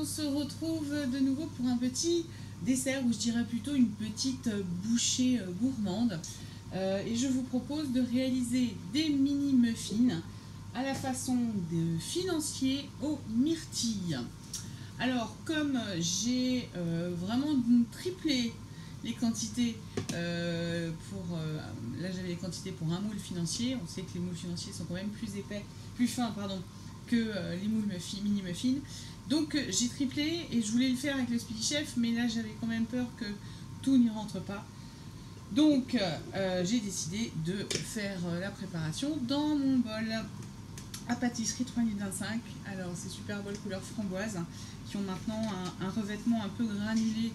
se retrouve de nouveau pour un petit dessert, ou je dirais plutôt une petite bouchée gourmande. Et je vous propose de réaliser des mini muffins à la façon de financier aux myrtilles. Alors, comme j'ai vraiment triplé les quantités là j'avais les quantités pour un moule financier. On sait que les moules financiers sont quand même plus épais, plus fins pardon, que les moules mini muffins. Donc j'ai triplé et je voulais le faire avec le Speedy Chef, mais là j'avais quand même peur que tout n'y rentre pas. Donc j'ai décidé de faire la préparation dans mon bol à pâtisserie 3025. Alors c'est super bol couleur framboise qui ont maintenant un revêtement un peu granulé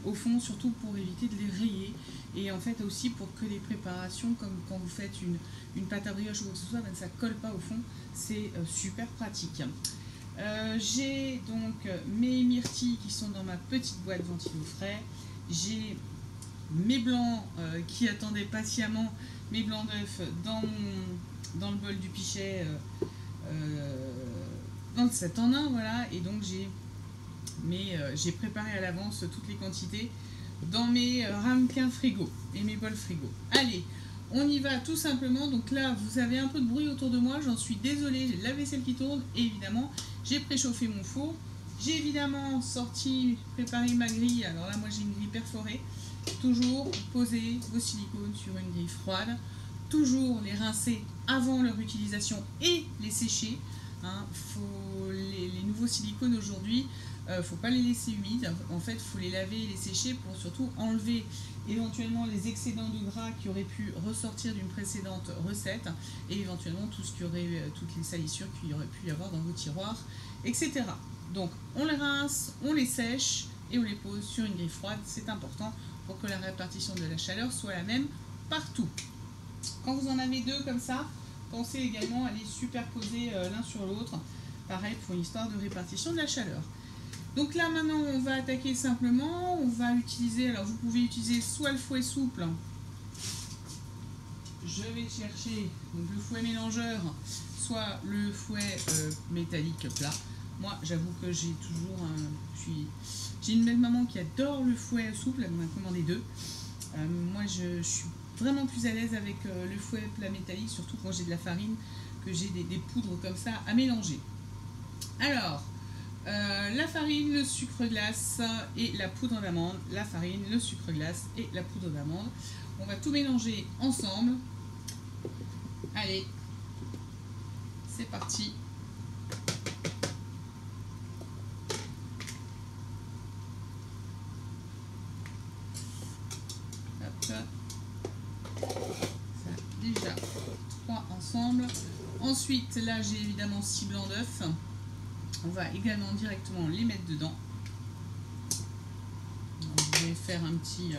au fond, surtout pour éviter de les rayer, et en fait aussi pour que les préparations, comme quand vous faites une pâte à brioche ou quoi que ce soit, ben, ça colle pas au fond. C'est super pratique. J'ai donc mes myrtilles qui sont dans ma petite boîte ventilo frais. J'ai mes blancs qui attendaient patiemment, mes blancs d'œufs dans le bol du pichet, dans le 7 en 1, voilà. Et donc j'ai préparé à l'avance toutes les quantités dans mes ramequins frigo et mes bols frigo. Allez, on y va tout simplement. Donc là, vous avez un peu de bruit autour de moi, j'en suis désolée, j'ai la vaisselle qui tourne, et évidemment, j'ai préchauffé mon four. J'ai évidemment préparé ma grille. Alors là, moi j'ai une grille perforée. Toujours poser vos silicones sur une grille froide. Toujours les rincer avant leur utilisation et les sécher. Hein, les nouveaux silicones aujourd'hui, faut pas les laisser humides. En fait, faut les laver et les sécher pour surtout enlever éventuellement les excédents de gras qui auraient pu ressortir d'une précédente recette, et éventuellement toutes les salissures qu'il y aurait pu y avoir dans vos tiroirs, etc. Donc on les rince, on les sèche et on les pose sur une grille froide. C'est important pour que la répartition de la chaleur soit la même partout. Quand vous en avez deux comme ça, pensez également à les superposer l'un sur l'autre. Pareil pour une histoire de répartition de la chaleur. Donc là maintenant on va attaquer simplement. On va utiliser, alors vous pouvez utiliser soit le fouet souple. Je vais chercher donc le fouet mélangeur, soit le fouet métallique plat. Moi j'avoue que j'ai toujours j'ai une belle maman qui adore le fouet souple, elle m'en a commandé deux. Moi je suis vraiment plus à l'aise avec le fouet plat métallique, surtout quand j'ai de la farine, que j'ai des poudres comme ça à mélanger. Alors la farine, le sucre glace et la poudre d'amande. La farine, le sucre glace et la poudre d'amande. On va tout mélanger ensemble. Allez, c'est parti. Hop. Ça, déjà 3 ensemble. Ensuite, là j'ai évidemment 6 blancs d'œufs. On va également directement les mettre dedans. Donc, je vais faire un petit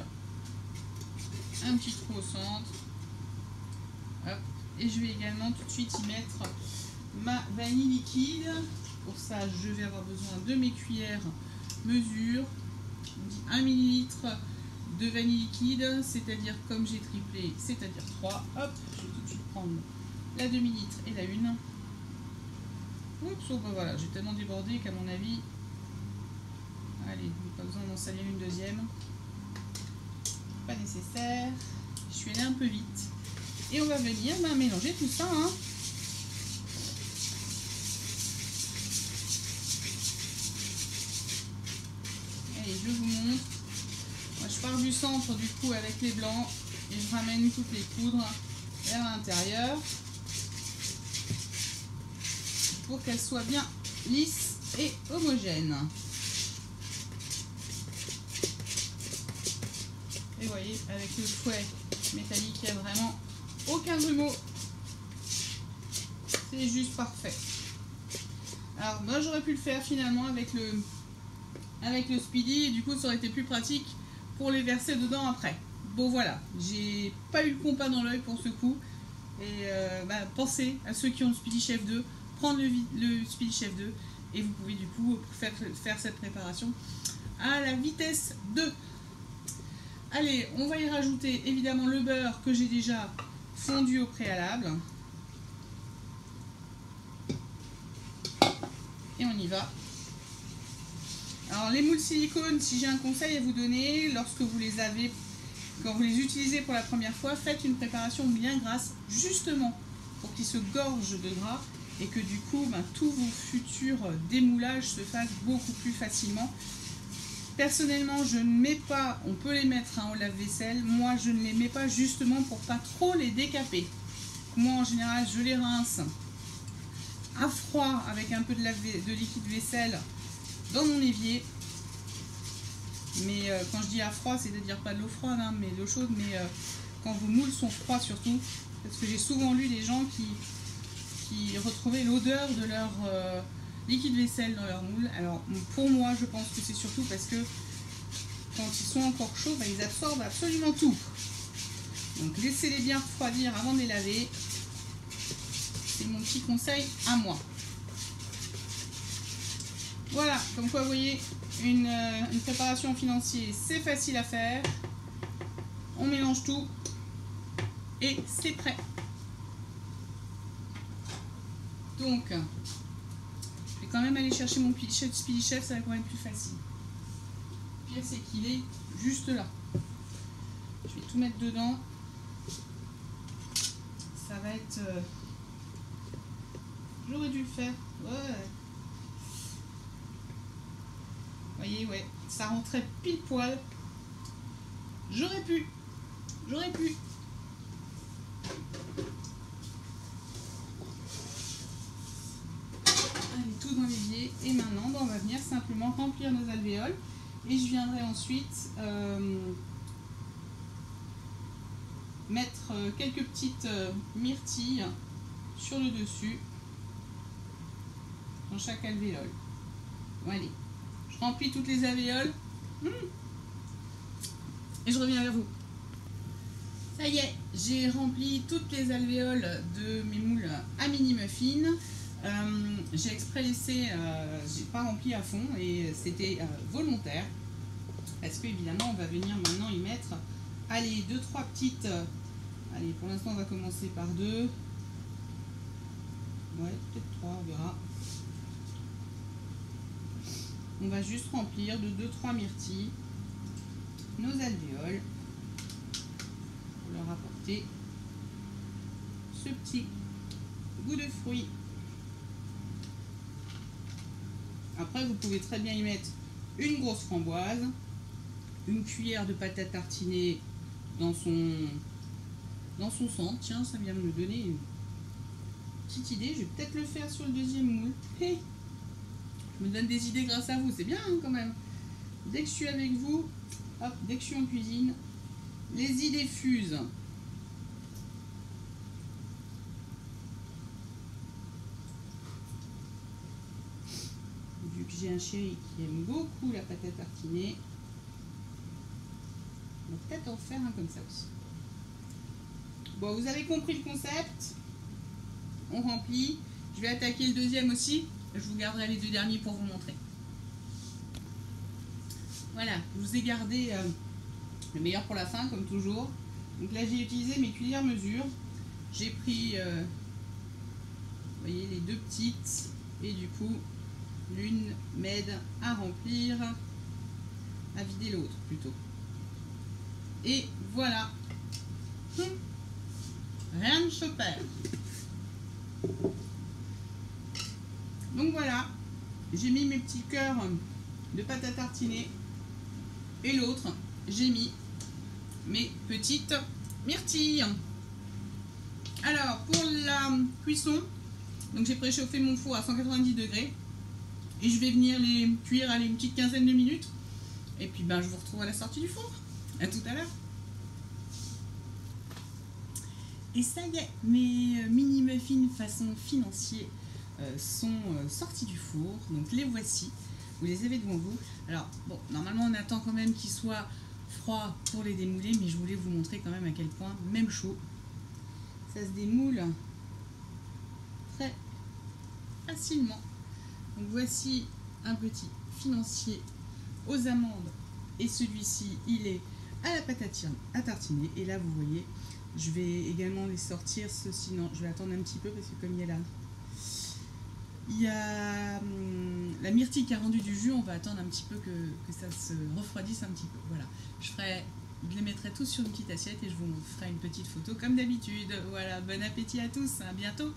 trou au centre. Hop. Et je vais également tout de suite y mettre ma vanille liquide. Pour ça, je vais avoir besoin de mes cuillères mesure. On dit 1 ml de vanille liquide, c'est-à-dire comme j'ai triplé, c'est-à-dire 3. Hop, je vais tout de suite prendre la demi-litre et la 1. Oups, oh bah voilà, j'ai tellement débordé qu'à mon avis, allez, pas besoin d'en salir une deuxième. Pas nécessaire. Je suis allée un peu vite. Et on va venir mélanger tout ça. Hein. Allez, je vous montre. Moi, je pars du centre du coup avec les blancs et je ramène toutes les poudres vers l'intérieur pour qu'elles soient bien lisses et homogènes. Et vous voyez, avec le fouet métallique, il n'y a vraiment aucun grumeau. C'est juste parfait. Alors moi j'aurais pu le faire finalement avec le Speedy, et du coup ça aurait été plus pratique pour les verser dedans après. Bon voilà, j'ai pas eu le compas dans l'œil pour ce coup. Et pensez à ceux qui ont le Speedy Chef 2, prendre le Speedy Chef 2, et vous pouvez du coup faire cette préparation à la vitesse 2. Allez, on va y rajouter évidemment le beurre que j'ai déjà fondu au préalable. Et on y va. Alors les moules silicone, si j'ai un conseil à vous donner, lorsque vous les avez, quand vous les utilisez pour la première fois, faites une préparation bien grasse, justement pour qu'ils se gorgent de gras et que du coup, tous vos futurs démoulages se fassent beaucoup plus facilement. Personnellement, je ne mets pas, on peut les mettre au lave-vaisselle, moi je ne les mets pas justement pour pas trop les décaper. Moi en général, je les rince à froid avec un peu de liquide vaisselle dans mon évier. Mais quand je dis à froid, c'est-à-dire pas de l'eau froide, hein, mais de l'eau chaude, mais quand vos moules sont froids surtout, parce que j'ai souvent lu des gens qui retrouvaient l'odeur de leur liquide vaisselle dans leur moule. Alors pour moi, je pense que c'est surtout parce que quand ils sont encore chauds, ils absorbent absolument tout. Donc laissez-les bien refroidir avant de les laver. C'est mon petit conseil à moi. Voilà, comme quoi vous voyez, une préparation financière, c'est facile à faire. On mélange tout et c'est prêt. Donc, je vais quand même aller chercher mon Speedy Chef, ça va quand même plus facile. Le pire, c'est qu'il est juste là. Je vais tout mettre dedans. Ça va être... J'aurais dû le faire. Ouais. Vous voyez, ouais, ça rentrait pile poil. J'aurais pu. Allez, tout dans l'évier. Et maintenant, on va venir simplement remplir nos alvéoles. Et je viendrai ensuite mettre quelques petites myrtilles sur le dessus dans chaque alvéole. Bon, allez. Je remplis toutes les alvéoles et je reviens vers vous. Ça y est, j'ai rempli toutes les alvéoles de mes moules à mini muffin. J'ai exprès laissé, j'ai pas rempli à fond et c'était volontaire parce que évidemment on va venir maintenant y mettre, allez, 2-3 petites. Allez, pour l'instant on va commencer par 2. Ouais, peut-être 3, on verra. On va juste remplir de 2-3 myrtilles nos alvéoles pour leur apporter ce petit goût de fruit. Après, vous pouvez très bien y mettre une grosse framboise, une cuillère de pâte à tartiner dans son centre. Tiens, ça vient de me donner une petite idée. Je vais peut-être le faire sur le deuxième moule. Hey, je me donne des idées grâce à vous, c'est bien hein, quand même. Dès que je suis avec vous, hop, dès que je suis en cuisine, les idées fusent. Vu que j'ai un chéri qui aime beaucoup la pâte à tartiner, on va peut-être en faire un comme ça aussi. Bon, vous avez compris le concept. On remplit. Je vais attaquer le deuxième aussi. Je vous garderai les 2 derniers pour vous montrer. Voilà, je vous ai gardé le meilleur pour la fin, comme toujours. Donc là, j'ai utilisé mes cuillères mesure. J'ai pris, vous voyez, les 2 petites. Et du coup, l'une m'aide à remplir, à vider l'autre plutôt. Et voilà. Rien ne se perd. Donc voilà, j'ai mis mes petits cœurs de pâte à tartiner et l'autre, j'ai mis mes petites myrtilles. Alors, pour la cuisson, donc j'ai préchauffé mon four à 190 degrés et je vais venir les cuire à une petite quinzaine de minutes. Et puis je vous retrouve à la sortie du four. À tout à l'heure. Et ça y est, mes mini muffins façon financier sont sortis du four. Donc les voici. Vous les avez devant vous. Alors, bon, normalement on attend quand même qu'ils soient froids pour les démouler, mais je voulais vous montrer quand même à quel point, même chaud, ça se démoule très facilement. Donc voici un petit financier aux amandes et celui-ci il est à la pâte à tartiner. Et là vous voyez, je vais également les sortir, ceci non, je vais attendre un petit peu parce que comme il y a là Il y a la myrtille qui a rendu du jus, on va attendre un petit peu que ça se refroidisse un petit peu. Voilà, je les mettrai tous sur une petite assiette et je vous ferai une petite photo comme d'habitude. Voilà, bon appétit à tous, à bientôt.